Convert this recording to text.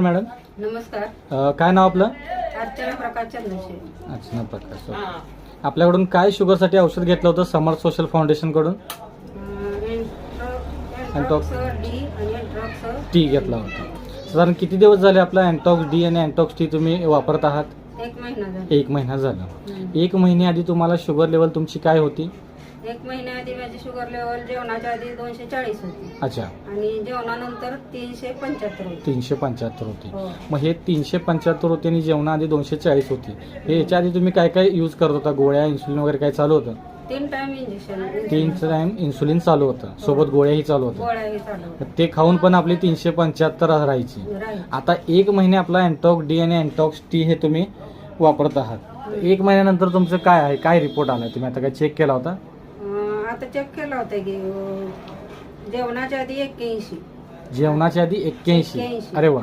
Madam, नमस्कार. काय नाव आपलं? अर्चना प्रकाश चंद्रशे. अर्चना प्रकाश. आपल्याकडून काय शुगरसाठी औषध घेतलं होतं समर्थ सोशल फाउंडेशन कडून? एंट्रॉक्स डी आणि एंट्रॉक्स टी घेतला होता. साधारण किती दिवस झाले आपला अँटॉक्स डी आणि अँटॉक्स टी तुम्ही वापरत आहात? 1 महिना झाला. 1 महिना झाला. 1 महिन्याआधी तुम्हाला शुगर लेवल तुमची काय होती? 1 महिन्याआधी माझी शुगर लेवल जेवणाच्या आधी 240 होती अच्छा. आणि जेवणानंतर 375 होती. 375 होती. हो. मग हे 375 होते आणि जेवणाआधी 240 होती. हे याच्या आधी तुम्ही काय काय यूज करत होता? गोळ्या, इन्सुलिन वगैरे काय चालू होतं? 3 टाइम इंजेक्शन. 3 टाइम इन्सुलिन चालू होतं, सोबत गोळ्याही चालू होत्या. गोळ्याही चालू होत्या. ते खाऊन पण आपली 375 राहायची. राहील. आता 1 महिने आपला अँटॉक्स डी आणि अँटॉक्स टी हे तुम्ही वापरत आहात. 1 महिन्यानंतर तुमचं काय आहे, काय रिपोर्ट आला? तुम्ही आता काय चेक केला होता? आता चेक केला होता की जेवणाच्या आधी 81. जेवणाच्या आधी 81. 81. अरे वा.